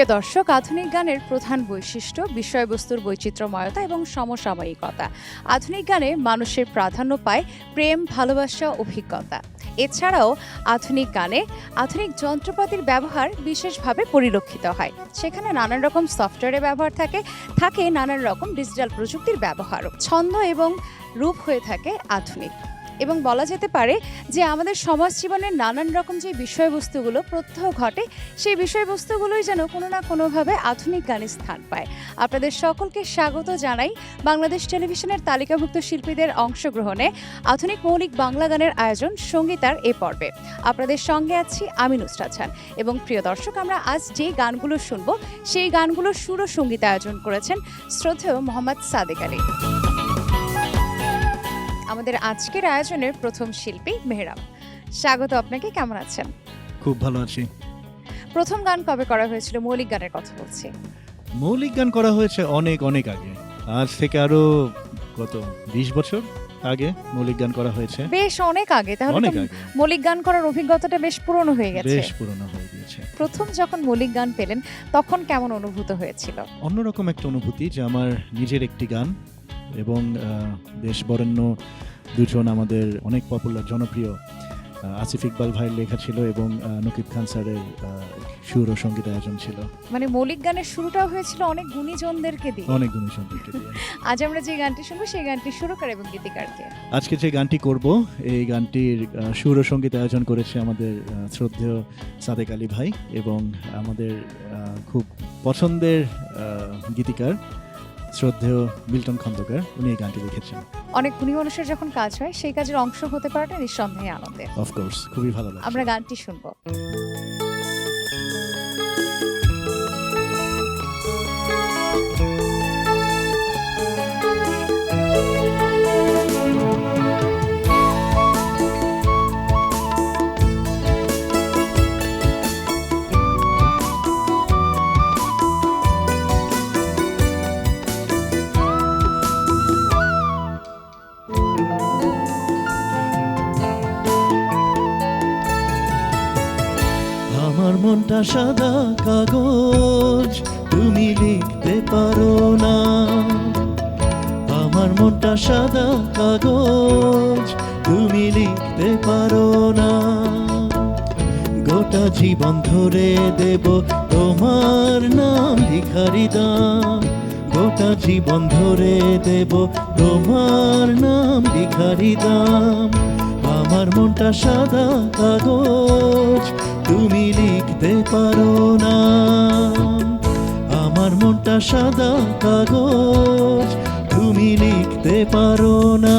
প্রিয় দর্শক, আধুনিক গানের প্রধান বৈশিষ্ট্য বিষয়বস্তুর বৈচিত্র্যময়তা এবং সমসাময়িকতা। আধুনিক গানে মানুষের প্রাধান্য পায় প্রেম, ভালোবাসা, অভিজ্ঞতা। এছাড়াও আধুনিক গানে আধুনিক যন্ত্রপাতির ব্যবহার বিশেষভাবে পরিলক্ষিত হয়। সেখানে নানান রকম সফটওয়্যারের ব্যবহার থাকে নানান রকম ডিজিটাল প্রযুক্তির ব্যবহারও। ছন্দ এবং রূপ হয়ে থাকে আধুনিক, এবং বলা যেতে পারে যে আমাদের সমাজ জীবনের নানান রকম যে বিষয়বস্তুগুলো প্রত্যহ ঘটে, সেই বিষয়বস্তুগুলোই যেন কোনো না কোনোভাবে আধুনিক গানে স্থান পায়। আপনাদের সকলকে স্বাগত জানাই বাংলাদেশ টেলিভিশনের তালিকাভুক্ত শিল্পীদের অংশগ্রহণে আধুনিক মৌলিক বাংলা গানের আয়োজন সঙ্গীতার এ পর্বে। আপনাদের সঙ্গে আছি আমি নুসরাত জাহান। এবং প্রিয় দর্শক, আমরা আজ যে গানগুলো শুনব সেই গানগুলোর সুর ও সঙ্গীত আয়োজন করেছেন শ্রদ্ধেয় মোহাম্মদ সাদেক আলী। আমাদের আজকের আয়োজনের প্রথম শিল্পী মেহরাব, স্বাগত আপনাকে। কেমন আছেন? খুব ভালো আছি। প্রথম গান কবে করা হয়েছিল? মৌলিক গানের কথা বলছি। মৌলিক গান করা হয়েছে অনেক অনেক আগে, আজ থেকে আরো কত 20 বছর আগে মৌলিক গান করা হয়েছে। বেশ অনেক আগে। তাহলে অনেক তো আগে মৌলিক গান করার অভিজ্ঞতাটা বেশ পুরনো হয়ে গেছে। বেশ পুরনো হয়ে গিয়েছে। প্রথম যখন মৌলিক গান পেলেন তখন কেমন অনুভূত হয়েছিল? অন্যরকম একটা অনুভূতি যে আমার নিজের একটি গান, এবং বেশ বরেণ্য দুজন আমাদের অনেক পপুলার জনপ্রিয় আসিফ ইকবাল ভাইয়ের লেখা ছিল এবং নকিব খান স্যারের সুর ও সঙ্গীত আয়োজন ছিল। মানে মৌলিক গানের শুরুটাও হয়েছিল অনেক গুণীজনদেরকে দিয়ে। অনেক গুণীজনদেরকে দিয়ে। আজ আমরা যে গানটি শুনবো সেই গানটি সুরকার এবং গীতিকারকে। আজকে যে গানটি করব, এই গানটির সুর ও সঙ্গীত আয়োজন করেছে আমাদের শ্রদ্ধেয় সাদেক আলী ভাই, এবং আমাদের খুব পছন্দের গীতিকার শ্রদ্ধেয় মিল্টন খন্দকার, উনি এই গানটি লিখেছেন। অনেক গুণী মানুষের যখন কাজ হয় সেই কাজের অংশ হতে পারাটা নিঃসন্দেহে আনন্দের। অফকোর্স, খুবই ভালো লাগে। আমরা গানটি শুনবো। আমার মনটা সাদা কাগজ, তুমি লিখতে পারো না। আমার মনটা সাদা কাগজ, তুমি লিখতে পারো না। গোটা জীবন ধরে দেব তোমার নাম লিখারি দাম। গোটা জীবন ধরে দেব তোমার নাম লিখারি দাম। আমার মনটা সাদা কাগজ, তুমি লিখতে পারো না। আমার মনটা সাদা কাগজ, তুমি লিখতে পারো না।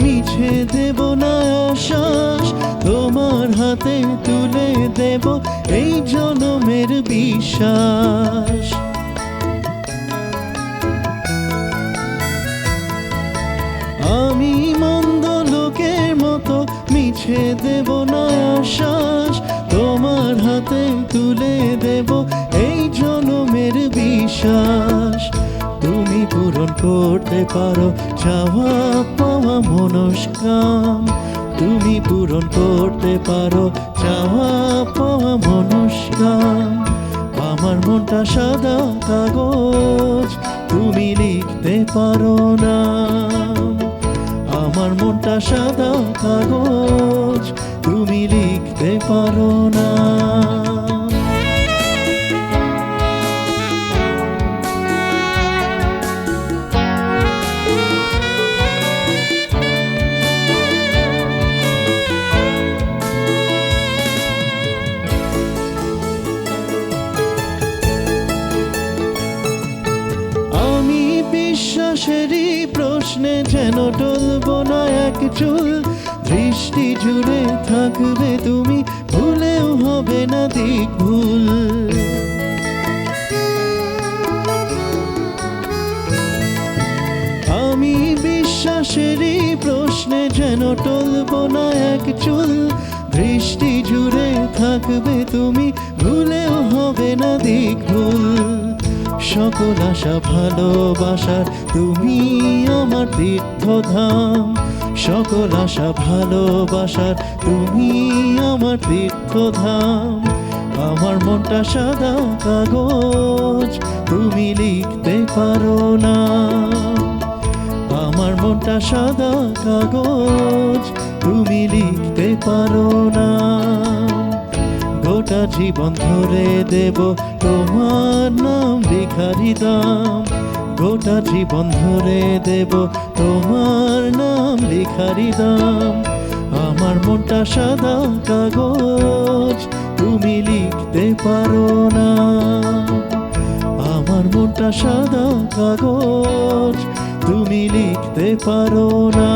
মিছে দেব না আশ্বাস, তোমার হাতে তুলে দেব এই জনমের বিশ্বাস। আমি মন্দ লোকের মতো মিছে দেব না আশ্বাস, তোমার হাতে তুলে দেব এই জনমের বিশ্বাস। তুমি পূরণ করতে পারো চাওয়া পাওয়া মনস্কাম। তুমি পূরণ করতে পারো চাওয়া পাওয়া মনস্কাম। আমার মনটা সাদা কাগজ, তুমি লিখতে পারো না। আমার মনটা সাদা কাগজ, তুমি লিখতে পারো না। বিশ্বাসেরই প্রশ্নে যেন টলব না এক চুল। দৃষ্টি জুড়ে থাকবে তুমি, ভুলেও হবে না দিক ভুল। আমি বিশ্বাস আকাশেরই প্রশ্নে যেন টলবো না এক চুল, দৃষ্টি জুড়ে থাকবে তুমি, ভুলেও হবে না দিক ভুল। সকল আশা ভালোবাসার তুমি আমার তীর্থধাম, সকল আশা ভালোবাসার তুমি আমার তীর্থধাম। আমার মনটা সাদা কাগজ, তুমি লিখতে পারো না। আমার মনটা সাদা কাগজ, তুমি লিখতে পারো না। গোটা জীবন ধরে দেব তোমার নাম ভিখারি দাম, গোটা জীবন ধরে দেব তোমার নাম ভিখারি দাম। আমার মনটা সাদা কাগজ, তুমি লিখতে পারো না। আমার মনটা সাদা কাগজ, তুমি লিখতে পারো না।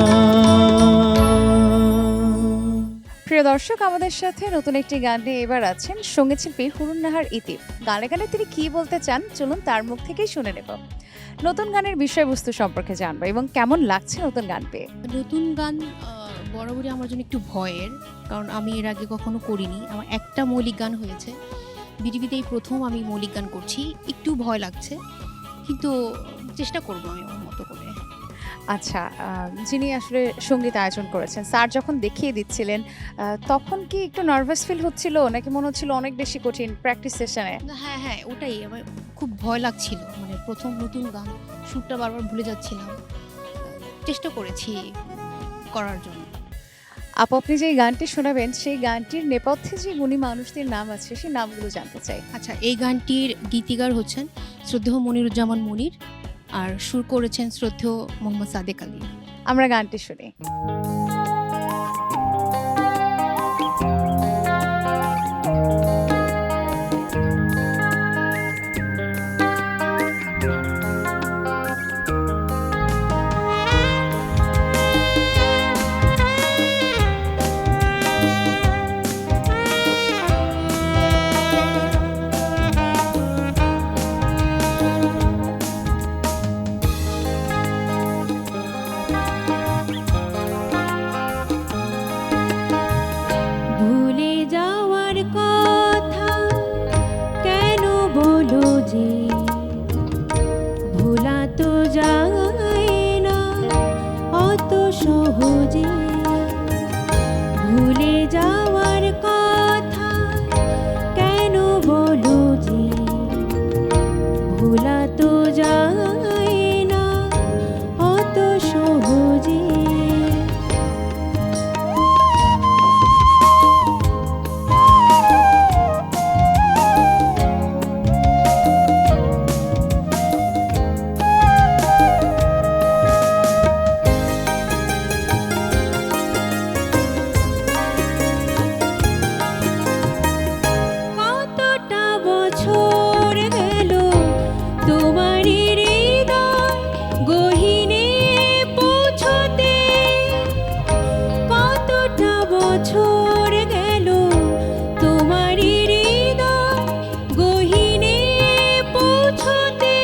প্রিয় দর্শক, আমাদের সাথে নতুন একটি গান নিয়ে এবার আছেন সঙ্গীত শিল্পী হুরুন নাহার ইতিফ। গানে গানে তিনি কি বলতে চান, চলুন তার মুখ থেকেই শুনে নেব। নতুন গানের বিষয়বস্তু সম্পর্কে জানবো এবং কেমন লাগছে নতুন গান পেয়ে। নতুন গান বরাবরই আমার জন্য একটু ভয়ের, কারণ আমি এর আগে কখনো করিনি। আমার একটা মৌলিক গান হয়েছে, বিটিভিতেই প্রথম আমি মৌলিক গান করছি। একটু ভয় লাগছে, কিন্তু চেষ্টা করব আমি আমার মতো করে। আচ্ছা, যিনি আসলে সঙ্গীত আয়োজন করেছেন স্যার যখন দেখিয়ে দিচ্ছিলেন, তখন কি একটু নার্ভাস ফিল হচ্ছিল নাকি মনে হচ্ছিল অনেক বেশি কঠিন প্র্যাকটিস সেশনে? হ্যাঁ হ্যাঁ, ওটাই আমার খুব ভয় লাগছিল। মানে প্রথম নতুন গান, সুরটা বারবার ভুলে যাচ্ছিলাম। চেষ্টা করেছি করার জন্য। আপু, আপনি যে গানটি শোনাবেন সেই গানটির নেপথ্যে যে গুণী মানুষদের নাম আছে সেই নামগুলো জানতে চাই। আচ্ছা, এই গানটির গীতিকার হচ্ছেন শ্রদ্ধেয় মনিরুজ্জামান মনির, আর সুর করেছেন শ্রদ্ধেয় মোহাম্মদ সাদেক আলী। আমরা গানটি শুনি। ভুলে যাওয়ার কথা কেন বলো যে, ভোলা তো যায় না অত সহজে। ভুলে যাওয়ার কথা কেন বলো যে, ভোলা তো যায় না অত সহজে। কতটা বছর গেল তোমারই হৃদয় গহীনে পৌঁছতে, কতটা বছর গেল তোমারই হৃদয় গহীনে পৌঁছতে।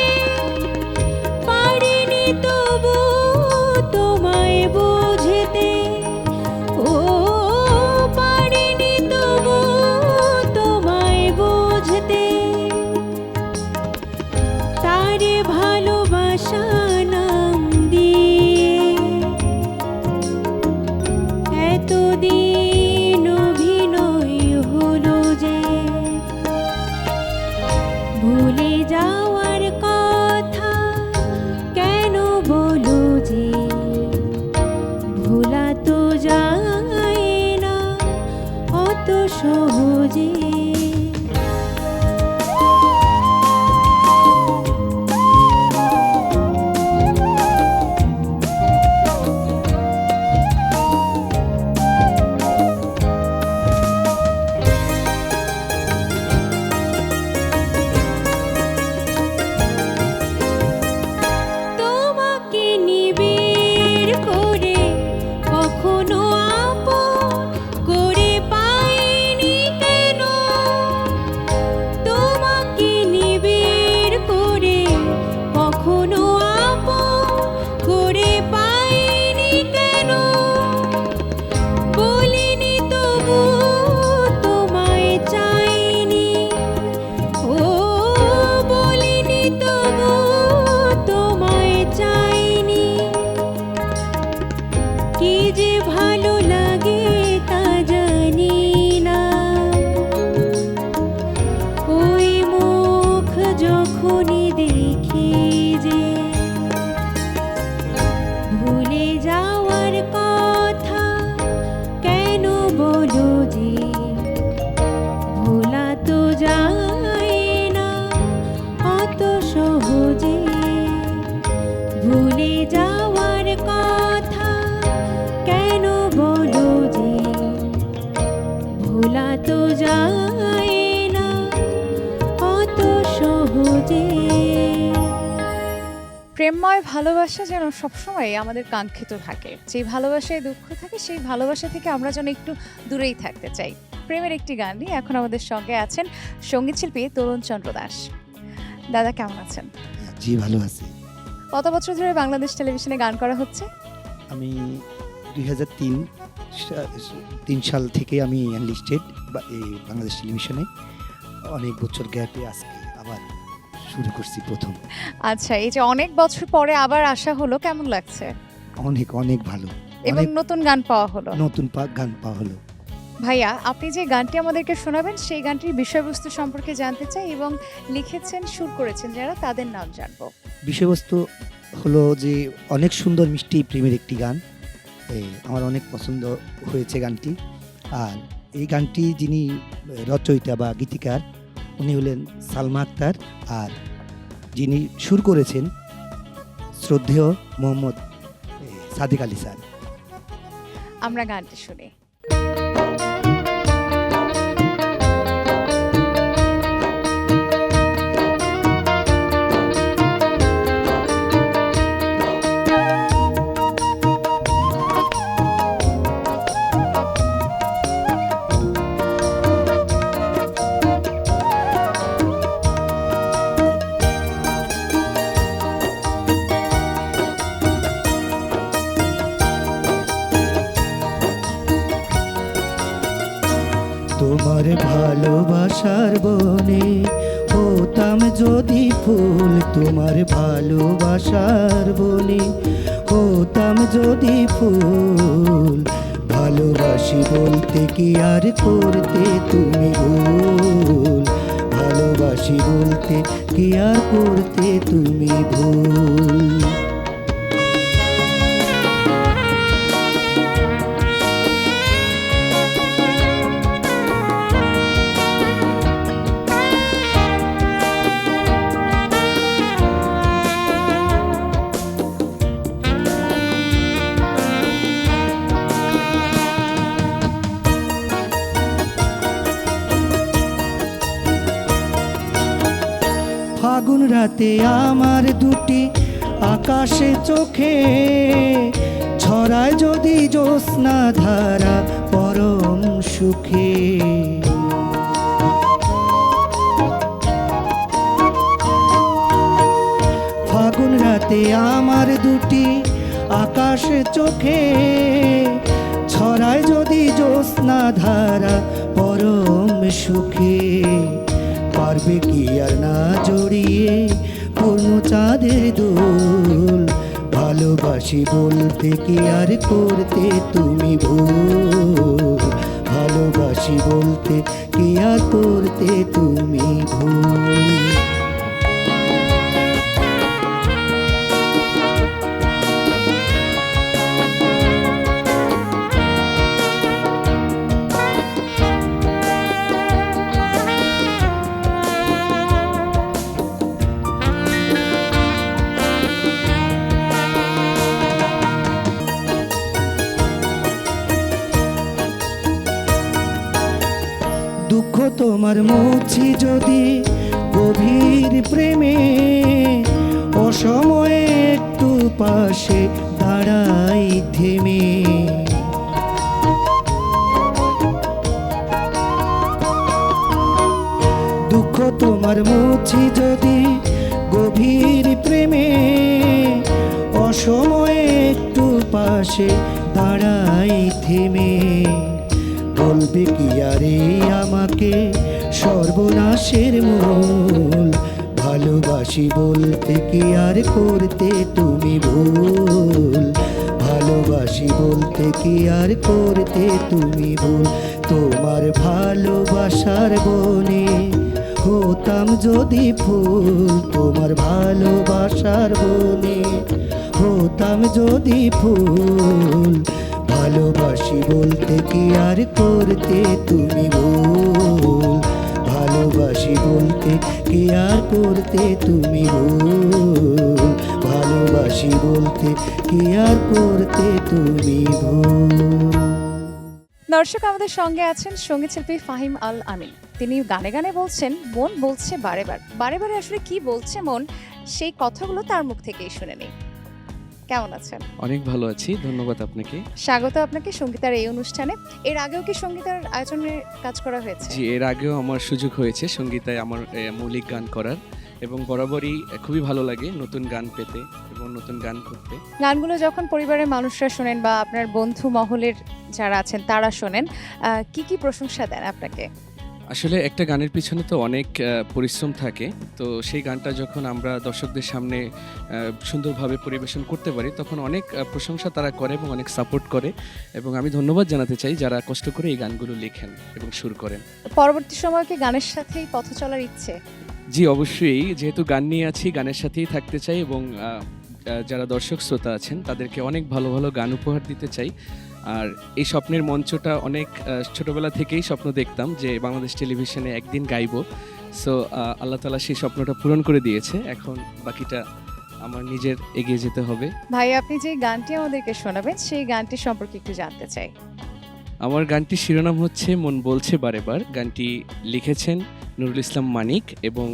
পারিনি তবু তোমায় বুঝতে, ও পারিনি তবু তোমায় বুঝতে। তারে ভালোবাসা নাম দিয়ে এতদিন অভিনয় হলো যে। ভুলে যাওয়ার কথা কেন বলো যে, ভোলা তো যায় না অত সহজে। তোমাকে নিবিড় করে কখনো আপন করে পাইনি কেন, ভোলা তো যায় না অত সহজে। প্রেমময় ভালোবাসা যেন সবসময় আমাদের কাঙ্ক্ষিত থাকে, যেই ভালোবাসায় দুঃখ থাকে সেই ভালোবাসা থেকে আমরা যেন একটু দূরেই থাকতে চাই। প্রেমের একটি গান নিয়ে এখন আমাদের সঙ্গে আছেন সঙ্গীত শিল্পী তরুণ চন্দ্র দাস। দাদা কেমন আছেন? জি ভালো আছি। কত বছর ধরে বাংলাদেশ টেলিভিশনে গান করা হচ্ছে? আমি 2003 সাল থেকে আমি এনলিস্টেড এই বাংলাদেশ টেলিভিশনে। অনেক বছর গ্যাপে আজকে আবার শুরু করছি প্রথম। আচ্ছা, এই যে অনেক বছর পরে আবার আসা হলো, কেমন লাগছে? অনেক অনেক ভালো, এবং অনেক নতুন গান পাওয়া হলো। নতুন গান পাওয়া হলো। ভাইয়া, আপনি যে গানটি আমাদেরকে শোনাবেন সেই গানটির বিষয়বস্তু সম্পর্কে জানতে চাই এবং লিখেছেন, সুর করেছেন যারা, তাদের নাম জানবো। বিষয়বস্তু হলো যে অনেক সুন্দর মিষ্টি প্রেমের একটি গান। আমার অনেক পছন্দ হয়েছে গানটি। আর এই গানটি যিনি রচয়িতা বা গীতিকার উনি হলেন সালমা আক্তার, আর যিনি সুর করেছেন শ্রদ্ধেয় মোহাম্মদ সাদেক আলী স্যার। আমরা গানটি শুনি। তোমার ভালোবাসার বনে হতাম যদি ফুল, তোমার ভালোবাসার বনে হতাম যদি ফুল, ভালোবাসি বলতে কি আর করতে তুমি ভুল, ভালোবাসি বলতে কি আর করতে তুমি ভুল। ফাগুন রাতে আমার দুটি আকাশে চোখে ছড়ায় যদি জ্যোৎস্না ধারা পরম সুখে, ফাগুন রাতে আমার দুটি আকাশে চোখে ছড়ায় যদি জ্যোৎস্না ধারা পরম সুখে, পারবে কি আর না জড়িয়ে পূর্ণ চাঁদের দোল, ভালোবাসি বলতে কি আর করতে তুমি ভুল, ভালোবাসি বলতে কি আর করতে তুমি ভুল। দুঃখ তোমার মুছি যদি গভীর প্রেমে, অসময়ে একটু পাশে দাঁড়াই থেমে, দুঃখ তোমার মুছি যদি গভীর প্রেমে, অসময়ে একটু পাশে দাঁড়াই থেমে, বলবে কি আরে আমাকে সর্বনাশের মূল, ভালোবাসি বলতে কি আর করতে তুমি ভুল, ভালোবাসি বলতে কি আর করতে তুমি ভুল। তোমার ভালোবাসার বনে হতাম যদি ফুল, তোমার ভালোবাসার বনে হতাম যদি ফুল, ভালোবাসি বলতে কি আর করতে তুমি ভুল, ভালোবাসি বলতে কি আর করতে তুমি ভুল, ভালোবাসি বলতে কি আর করতে তুমি ভুল। দর্শক, আমাদের সঙ্গে আছেন সঙ্গীত শিল্পী ফাহিম আল আমিন। তিনি গানে গানে বলছেন মন বলছে বারে বারে আসলে কি বলছে মন, সেই কথাগুলো তার মুখ থেকেই শুনে নেই। কেমন আছেন? অনেক ভালো আছি, ধন্যবাদ আপনাকে। স্বাগত আপনাকে সঙ্গীতার এই অনুষ্ঠানে। এর আগেও কি সঙ্গীতার আয়োজনে কাজ করা হয়েছে? জি, এর আগেও আমার সুযোগ হয়েছে সঙ্গীতায় আমার মৌলিক গান করার, এবং বরাবরই খুবই ভালো লাগে নতুন গান পেতে এবং নতুন গান করতে। গানগুলো যখন পরিবারের মানুষরা শোনেন বা আপনার বন্ধু মহলের যারা আছেন তারা শোনেন, কি কি প্রশংসা দেন আপনাকে? আসলে একটা গানের পিছনে তো অনেক পরিশ্রম থাকে, তো সেই গানটা যখন আমরা দর্শকদের সামনে সুন্দরভাবে পরিবেশন করতে পারি তখন অনেক প্রশংসা তারা করে এবং অনেক সাপোর্ট করে, এবং আমি ধন্যবাদ জানাতে চাই যারা কষ্ট করে এই গানগুলো লেখেন এবং সুর করেন। পরবর্তী সময় কি গানের সাথেই পথ চলার ইচ্ছে? জি অবশ্যই, যেহেতু গান নিয়ে আছি গানের সাথেই থাকতে চাই, এবং যারা দর্শক শ্রোতা আছেন তাদেরকে অনেক ভালো ভালো গান উপহার দিতে চাই। আর এই স্বপ্নের মঞ্চটা অনেক ছোটবেলা থেকেই স্বপ্ন দেখতাম যে বাংলাদেশ টেলিভিশনে একদিন গাইবো। সো আল্লাহ তাআলা সেই স্বপ্নটা পূরণ করে দিয়েছে, এখন বাকিটা আমার নিজের এগিয়ে যেতে হবে। ভাই, আপনি যে গানটি আমাদেরকে শোনাবেন সেই গানটি সম্পর্কে একটু জানতে চাই। আমার গানটির শিরোনাম হচ্ছে মন বলছে বারে বার। গানটি লিখেছেন নুরুল ইসলাম মানিক এবং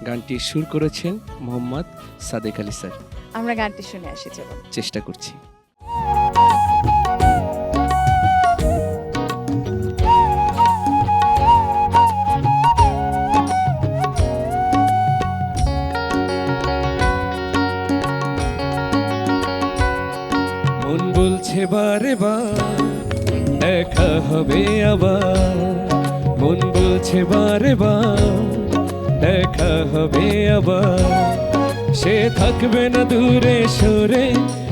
গানটি সুর করেছেন মোহাম্মদ সাদেক আলী স্যার। আমরা গানটি শুনে আসি, চলুন। চেষ্টা করছি। মন বলছে বারে বার দেখা হবে আবার, মন বলছে বারে বার দেখা হবে আবার, সে থাকবে না দূরে সরে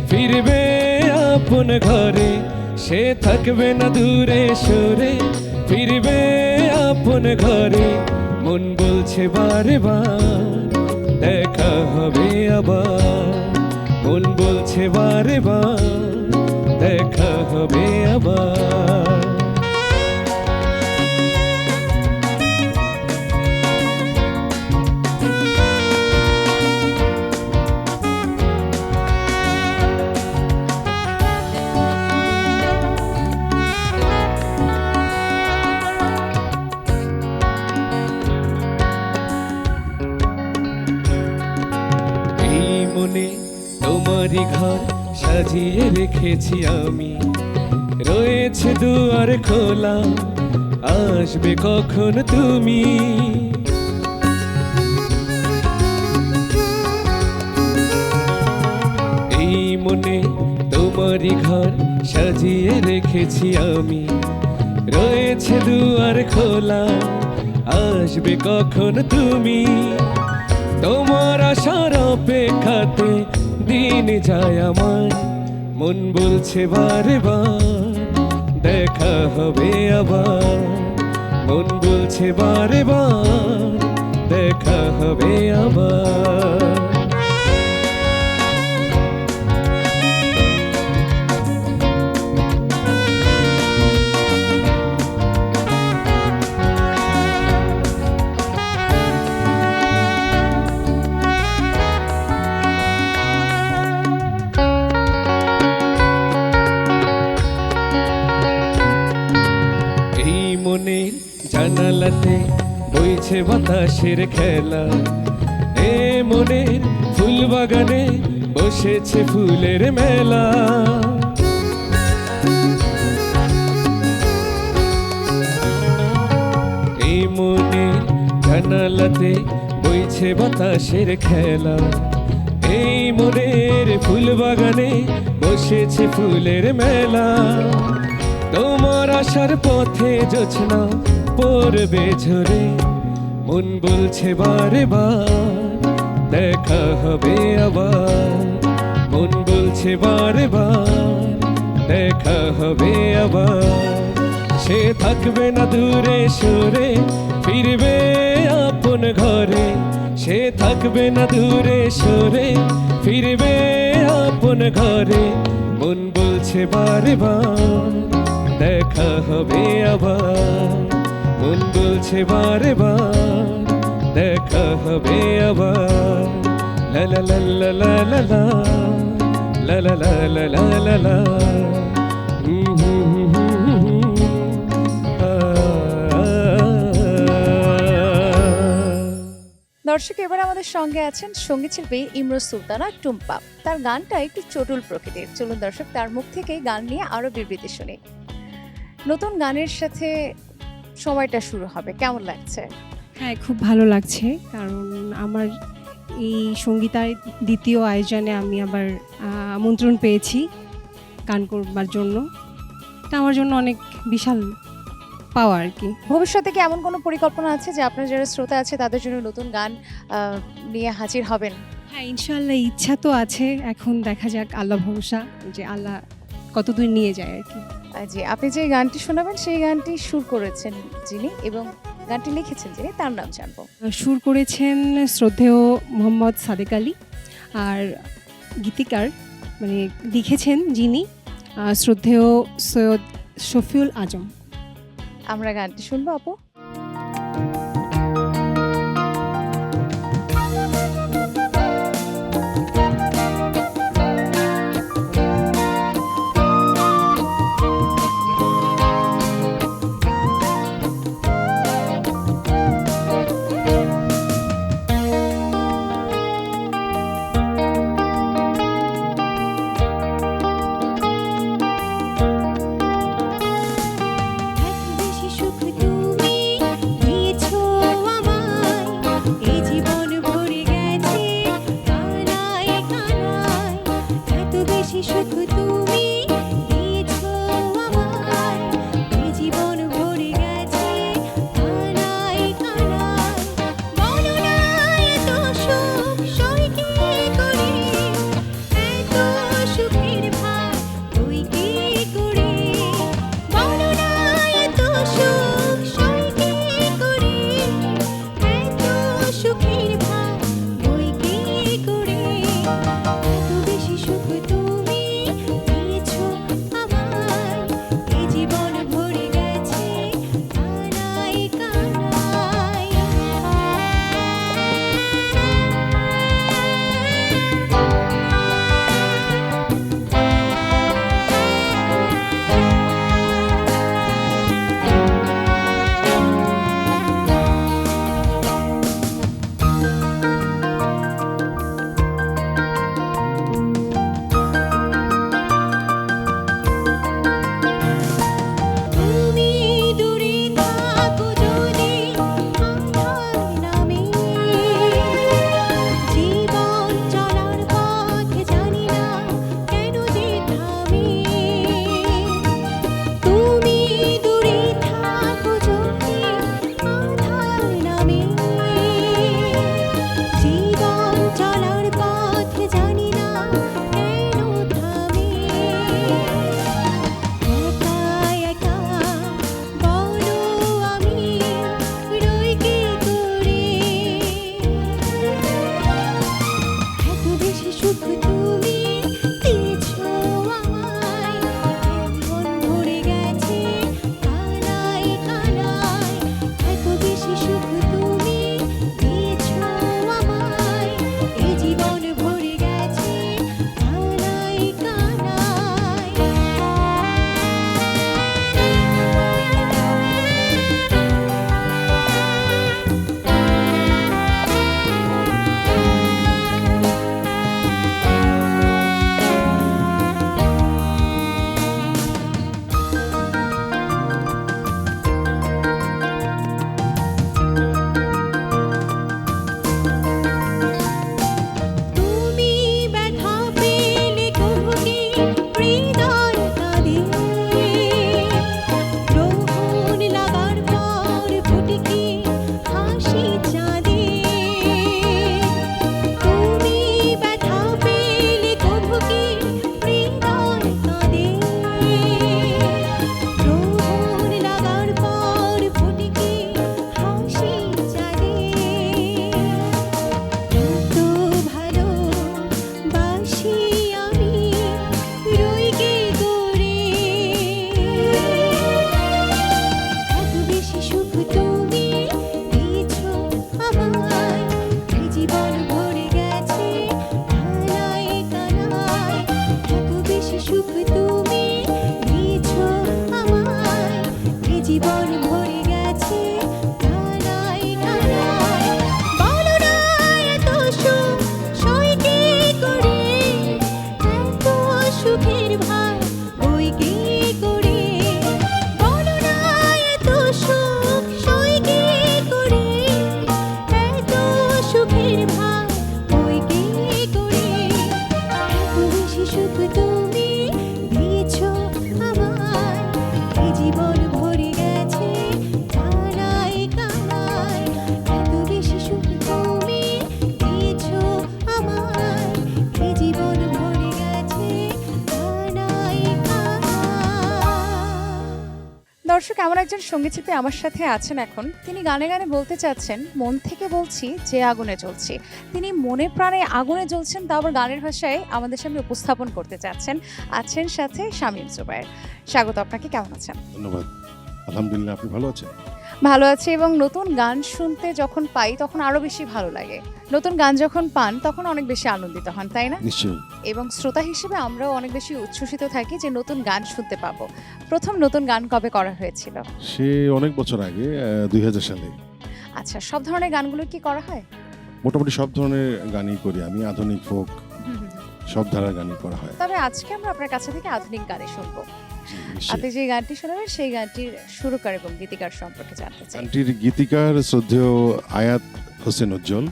ফিরবে আপন ঘরে, সে থাকবে না দূরে সরে ফিরবে আপন ঘরে। মন বলছে বারে বার দেখা হবে আবার, মন বলছে বারে বার দেখা হবে আবার। এই মনে তোমারই ঘর সাজিয়ে রেখেছি আমি, রয়েছে দুয়ার খোলা আসবে কখন তুমি। এই মনে তোমারই ঘর সাজিয়ে রেখেছি আমি, রয়েছে দুয়ার খোলা আসবে কখন তুমি। তোমার আশার অপেক্ষাতে দিন যায় আমার, মন বলছে বারে বার দেখা হবে আবার, মন বলছে বারে বার দেখা হবে আবার। মনের জানালাতে বইছে বাতাসের খেলা, এ মনের ফুল বাগানে বসেছে ফুলের মেলা। এই মনের জানালাতে বইছে বাতাসের খেলা, এই মনের ফুল বাগানে বসেছে ফুলের মেলা। তোমার আসার পথে জোছনা পড়বে ঝরে, মন বলছে বারে বার দেখা হবে আবার, মন বলছে বারে বার দেখা হবে আবার, সে থাকবে না দূরে সরে ফিরবে আপন ঘরে, সে থাকবে না দূরে সরে ফিরবে আপন ঘরে। মন বলছে বারে বার দেখা হবে আবার, মন বলছে বারে বার দেখা হবে আবার। লা লা লা লা লা লা লা লা লা লা লা লা লা লা। দর্শক, এবার আমাদের সঙ্গে আছেন সঙ্গীত শিল্পী ইমরোজ সুলতানা টুম্পা। তার গানটা একটু চটুল প্রকৃতির। চলুন দর্শক, তার মুখ থেকেই গান নিয়ে আরো বিবৃতি শুনি। নতুন গানের সাথে সময়টা শুরু হবে, কেমন লাগছে? হ্যাঁ, খুব ভালো লাগছে, কারণ আমার এই সঙ্গীতার দ্বিতীয় আয়োজনে আমি আবার আমন্ত্রণ পেয়েছি গান করবার জন্য। এটা আমার জন্য অনেক বিশাল পাওয়া আর কি। ভবিষ্যতে কি এমন কোনো পরিকল্পনা আছে যে আপনার যারা শ্রোতা আছে তাদের জন্য নতুন গান নিয়ে হাজির হবেন? হ্যাঁ, ইনশাআল্লাহ ইচ্ছা তো আছে, এখন দেখা যাক, আল্লাহ ভরসা যে আল্লাহ কতদূর নিয়ে যায় আর কি। জি, আপনি যে গানটি শোনাবেন সেই গানটি সুর করেছেন যিনি এবং গানটি লিখেছেন যিনি, তার নাম জানবো। সুর করেছেন শ্রদ্ধেয় মোহাম্মদ সাদেক আলী, আর গীতিকার মানে লিখেছেন যিনি শ্রদ্ধেয় সৈয়দ শফিউল আজম। আমরা গানটি শুনবো আপু। জীবন ভরে গেছে কানায় কানায় বলো না এমন একজন সঙ্গীতশিল্পী আমার সাথে আছেন এখন, তিনি গানে গানে বলতে চাচ্ছেন মন থেকে বলছি যে আগুনে জ্বলছি। তিনি মনে প্রাণে আগুনে জ্বলছেন, তা আবার গানের ভাষায় আমাদের সামনে উপস্থাপন করতে চাচ্ছেন। আছেন সাথে শামীম জুবায়ের। স্বাগত আপনাকে, কেমন আছেন? ধন্যবাদ। আলহামদুলিল্লাহ, আপনি ভালো আছেন? ভালো আছি, এবং নতুন গান শুনতে যখন পাই তখন আরো বেশি ভালো লাগে। নতুন গান যখন পান তখন অনেক বেশি আনন্দিত হন, তাই না? নিশ্চয়ই। এবং শ্রোতা হিসেবে আমরাও অনেক বেশি উচ্ছ্বসিত থাকি যে নতুন গান শুনতে পাবো। প্রথম নতুন গান কবে করা হয়েছিল? সে অনেক বছর আগে, 2000 সালে। আচ্ছা, সব ধরনের গানগুলো কি করা হয়? মোটামুটি সব ধরনের গানই করি আমি, আধুনিক ফোক সব ধারার গানই করা হয়। তবে আজকে আমরা আপনার কাছে থেকে আধুনিক গানে শুনবো। জি, নিশ্চয়ই। আপনি যে গানটি শোনাবেন সেই গানটির সুরকার এবং গীতিকার সম্পর্কে জানতে চাই। গানটির গীতিকার শ্রদ্ধেয় আয়াত হোসেন উজ্জ্বল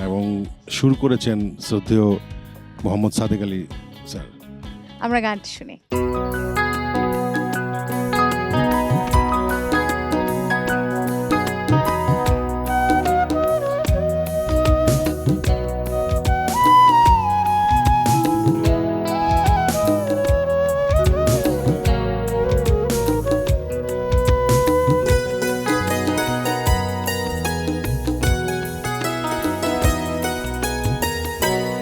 এবং সুর করেছেন শ্রদ্ধেয় মোহাম্মদ সাদেক আলী স্যার। আমরা গানটি শুনি।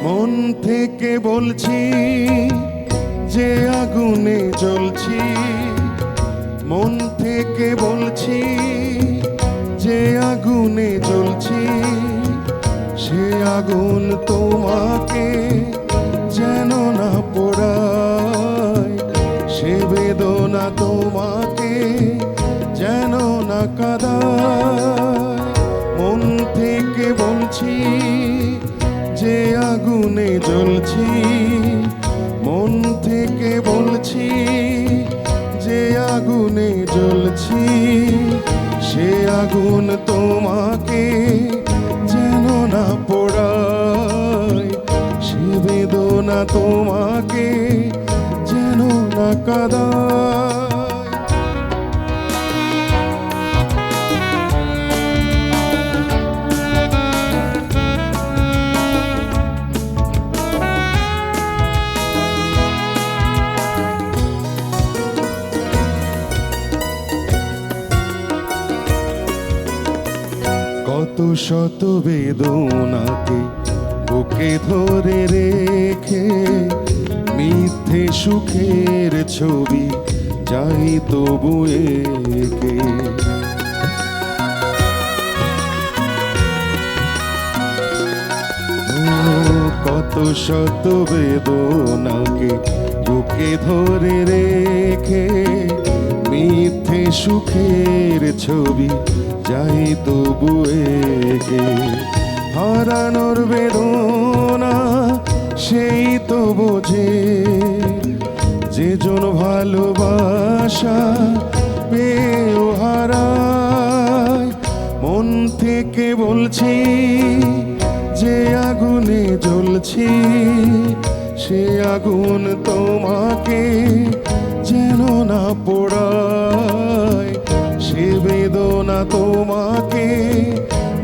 মন থেকে বলছি যে আগুনে জ্বলছি, মন থেকে বলছি যে আগুনে জ্বলছি, সে আগুন তোমাকে যেন না পোড়ায়, সে বেদনা তোমাকে যেন না কাঁদায়। মন থেকে বলছি যে আগুনে জ্বলছি, মন থেকে বলছি যে আগুনে জ্বলছি, সে আগুন তোমাকে যেন না পোড়ায়, সে বেদনা তোমাকে যেন না কাঁদায়। কত শত বেদনাকে বুকে ধরে রেখে মিথ্যে সুখের ছবি যাই তবু এঁকে। কত শত বেদনাকে বুকে ধরে রেখে মিথ্যে সুখের ছবি যাই তবু এঁকে। হারানোর বেদনা সেই তো বোঝে যে জন ভালোবাসা পেয়েও হারায়। মন থেকে বলছি যে আগুনে জ্বলছি, সে আগুন তোমাকে যেন না পোড়ায়, সে বেদনা তোমাকে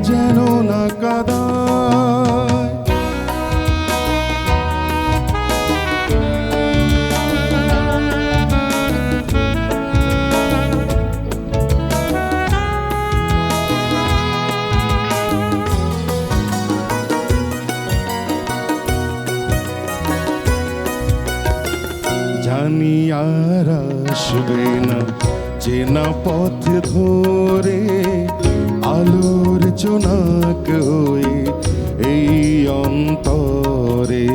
যেন না কাঁদায়। জানি আর আসবে না চেনা পথ ধরে, আলোর জোনাক হয়ে এই অন্তরে।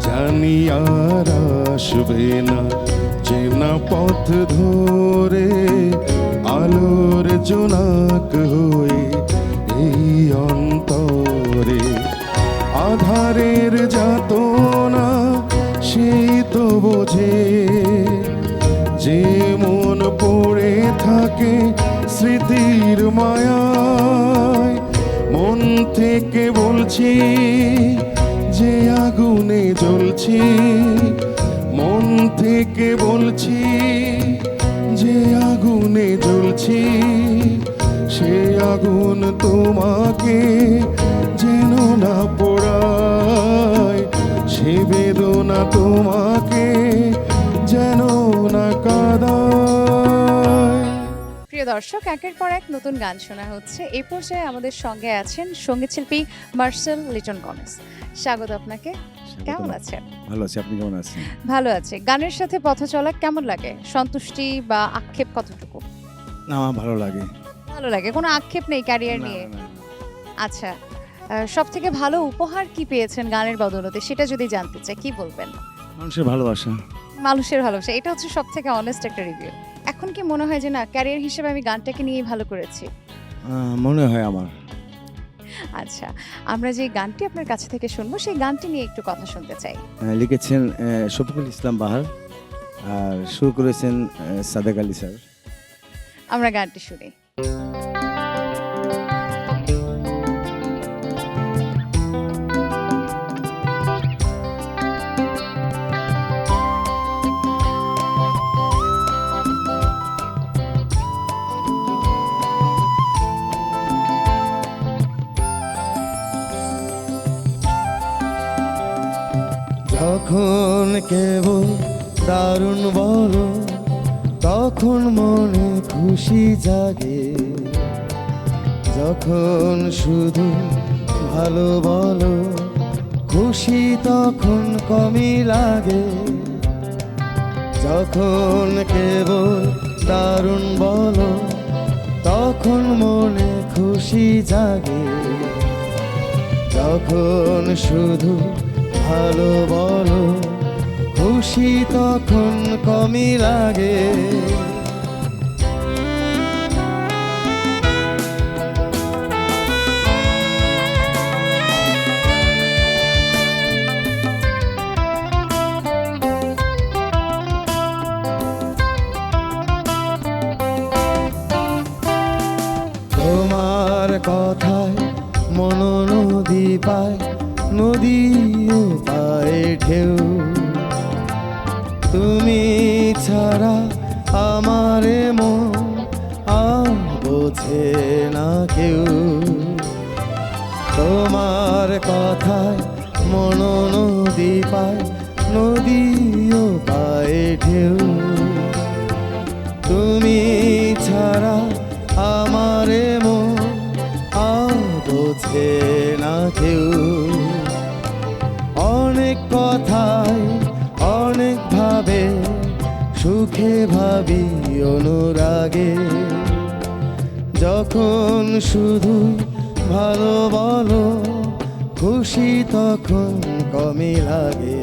জানি আর আসবে না চেনা পথ ধরে, আলোর জোনাক হয়ে এই অন্তরে। আধারের যাতনা সেই তো বোঝে যে মন পড়ে থাকে স্মৃতির মায়ায়। মন থেকে বলছি যে আগুনে জ্বলছি, মন থেকে বলছি যে আগুনে জ্বলছি, সে আগুন তোমাকে যেন না পোড়ায়, সে বেদনা তোমাকে যেন না কাঁদায়। প্রিয় দর্শক, একের পর এক নতুন গান শোনা হচ্ছে। এই পর্যায়ে আমাদের সঙ্গে আছেন সঙ্গীত শিল্পী মার্সেল লিটন গমেজ। স্বাগত আপনাকে। কেমন আছেন? ভালো আছি, আপনি কেমন আছেন? ভালো আছে। গানের সাথে পথ চলা কেমন লাগে? সন্তুষ্টি বা আক্ষেপ কতটুকু? না, আমার ভালো লাগে। ভালো লাগে, কোনো আক্ষেপ নেই ক্যারিয়ার না, নিয়ে? না, না। আচ্ছা, সব থেকে ভালো উপহার কি পেয়েছেন গানের বদৌলতে, সেটা যদি জানতে চাই কি বলবেন? মানুষের ভালোবাসা। মানুষের ভালোবাসা, এটা হচ্ছে সব থেকে অনেস্ট একটা রিভিউ। এখন কি মনে হয় যে না, ক্যারিয়ার হিসেবে আমি গানটাকে নিয়ে ভালো করেছি? মনে হয় আমার। আচ্ছা, আমরা যে গানটি আপনার কাছে থেকে শুনবো সেই গানটি নিয়ে একটু কথা শুনতে চাই। লিখেছেন শফিকুল ইসলাম বাহার, আর শুরু করেছেন সাদেক আলী স্যার। আমরা গানটি শুনি। যখন কেবল দারুণ বলো তখন মনে খুশি জাগে, যখন শুধু ভালো বলো খুশি তখন কমই লাগে। যখন কেবল দারুণ বলো তখন মনে খুশি জাগে, যখন শুধু ভালো বলো খুশি তখন কমই লাগে। তোমার কথায় মন নদী পায়, নদীও পায় ঢেউ, তুমি ছাড়া আমার মন আর বোঝে না কেউ। তোমার কথায় মন নদী পায়, নদীও পায় ঢেউ, তুমি ছাড়া আমার মন আর বোঝে না কেউ। অনেক কথায় অনেক ভাবে সুখে ভাবি অনুরাগে, যখন শুধু ভালো বলো খুশি তখন কমই লাগে।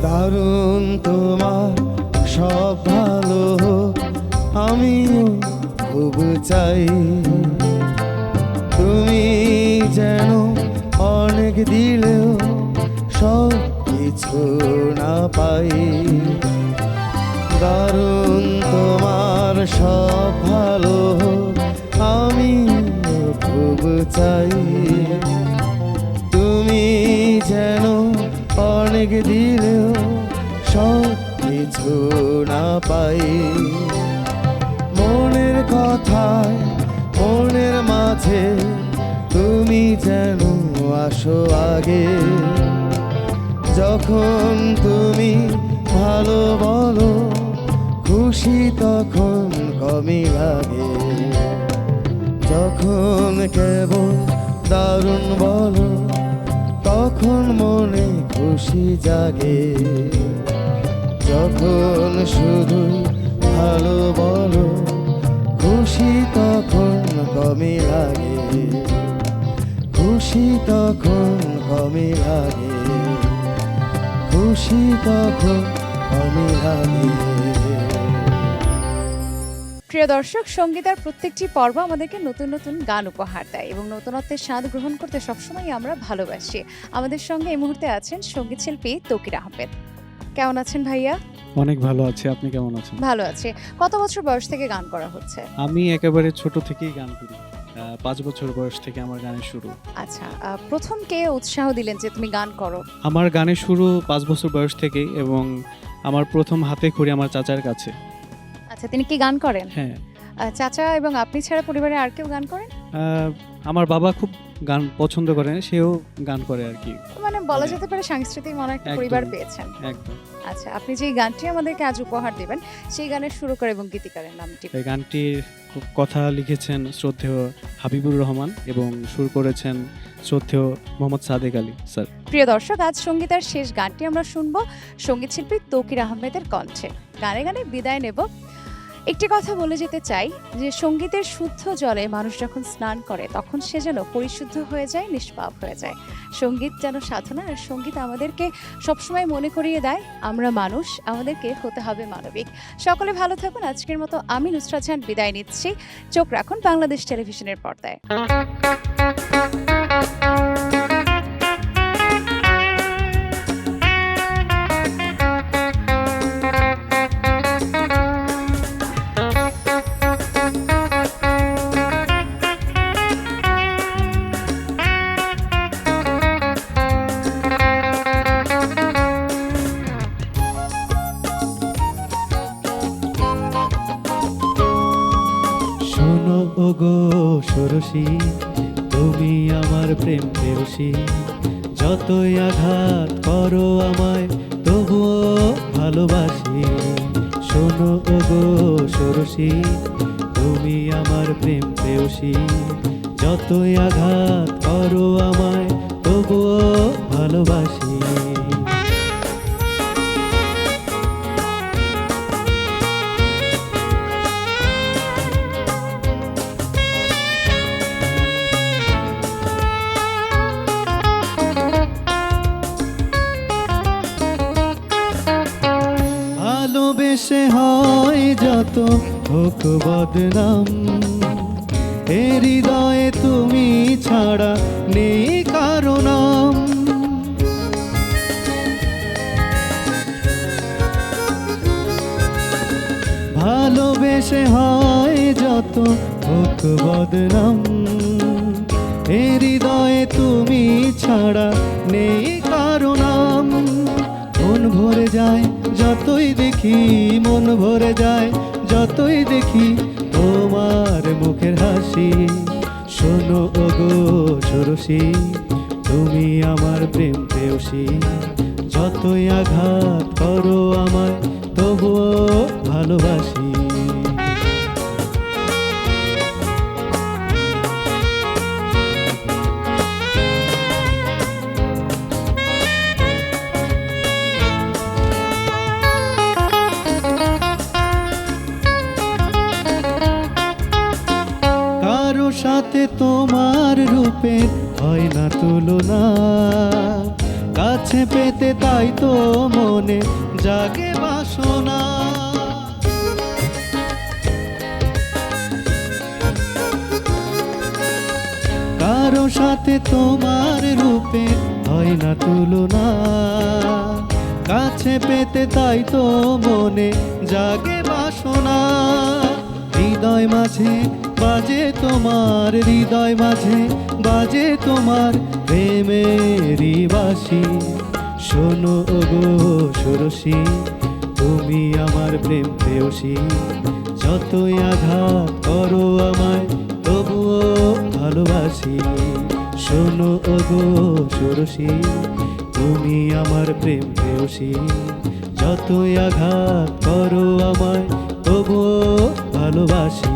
দারুণ তোমার সব ভালো হোক, আমিও খুব চাই, তুমি যেন অনেক দিলেও সব কিছু না পাই। দারুণ তোমার সব ভালো হোক, আমিও খুব চাই, তুমি যেন অনেক দিলেও সব কিছু না পাই। মনের কথায় মনের মাঝে তুমি যেন আসো আগে, যখন তুমি ভালো বলো খুশি তখন কমই লাগে, যখন কেবল দারুণ বলো তখন মনে খুশি জাগে, যখন শুধু ভালো বলো খুশি তখন কমই লাগে, খুশি তখন কমই লাগে, খুশি তখন কমই লাগে। প্রিয় দর্শক, সঙ্গীতার প্রত্যেকটি পর্ব আমাদেরকে নতুন নতুন গান উপহার দেয় এবং নতুনত্বের স্বাদ গ্রহণ করতে সবসময় আমরা ভালোবাসি। আমাদের সঙ্গে এই মুহূর্তে আছেন সঙ্গীত শিল্পী তৌকির আহমেদ। কেমন আছেন ভাইয়া? অনেক ভালো আছি, আপনি কেমন আছেন? ভালো আছে। কত বছর বয়স থেকে গান করা হচ্ছে? আমি একেবারে ছোট থেকেই গান করি, 5 বছর বয়স থেকে আমার গানের শুরু। আচ্ছা, প্রথম কে উৎসাহ দিলেন যে তুমি গান করো? আমার গানের শুরু 5 বছর বয়স থেকেই, এবং আমার প্রথম হাতে খড়ি আমার চাচার কাছে। আচ্ছা, তিনি কি গান করেন? হ্যাঁ, চাচা এবং আপনি ছাড়া পরিবারে আর কেউ গান করেন? আমার বাবা খুব গান পছন্দ করেন, সেও গান করে আর কি। মানে বলা যেতে পারে সাংস্কৃতিক মনে একটা একদম। পরিবার পেয়েছেন। একদম। আচ্ছা, আপনি যে গানটি আমাদেরকে আজ উপহার দেবেন সেই গানের সুরকার এবং গীতিকারের নামটি? এই গানটির কথা লিখেছেন শ্রদ্ধেয় হাবিবুর রহমান এবং সুর করেছেন শ্রদ্ধেয় মোহাম্মদ সাদেক আলী স্যার। প্রিয় দর্শক, আজ সঙ্গীতার শেষ গানটি আমরা শুনবো সঙ্গীত শিল্পী তৌকির আহমেদের কণ্ঠে। গানে গানে বিদায় নেব। একটি কথা বলে যেতে চাই যে সঙ্গীতের শুদ্ধ জলে মানুষ যখন স্নান করে তখন সে যেন পরিশুদ্ধ হয়ে যায়, নিষ্পাপ হয়ে যায়। সঙ্গীত যেন সাধনা, আর সঙ্গীত আমাদেরকে সবসময় মনে করিয়ে দেয় আমরা মানুষ, আমাদেরকে হতে হবে মানবিক। সকলে ভালো থাকুন। আজকের মতো আমি নুসরাত জাহান বিদায় নিচ্ছি। চোখ রাখুন বাংলাদেশ টেলিভিশনের পর্দায়। শোনো ওগো ষোড়শী, তুমি আমার প্রেম প্রেয়সী, যতই আঘাত করো আমায় তবুও ভালোবাসি। শোনো ওগো ষোড়শী, তুমি আমার প্রেম প্রেয়সী, যতই আঘাত করো আমায় তবুও ভালোবাসি। ভালোবেসে হয় যত হোক বদনাম, এ হৃদয়ে তুমি ছাড়া নেই কারো নাম। ভালোবেসে হয় যত হোক বদনাম, এ হৃদয়ে তুমি ছাড়া নেই কারো নাম। মন ভরে যায় যতই দেখি, মন ভরে যায় যতই দেখি তোমার মুখের হাসি। শোনো ওগো ষোড়শী, তুমি আমার প্রেম প্রেয়সী, যতই আঘাত করো আমায় তবুও ভালোবাসি। কারো সাথে তোমার রূপের হয় না তুলনা, কাছে পেতে তাই তো মনে জাগে বাসনা। কারো সাথে তোমার রূপের হয় না তুলনা, কাছে পেতে তাই তো মনে জাগে বাসনা। হৃদয় মাঝে বাজে তোমার, হৃদয় মাঝে বাজে তোমার প্রেমেরই বাঁশি। শোনো ওগো ষোড়শী, তুমি আমার প্রেম প্রেয়সী, যতই আঘাত করো আমায় তবুও ভালোবাসি। শোনো ওগো ষোড়শী, তুমি আমার প্রেম প্রেয়সী, যতই আঘাত করো আমায় তবুও ভালোবাসি।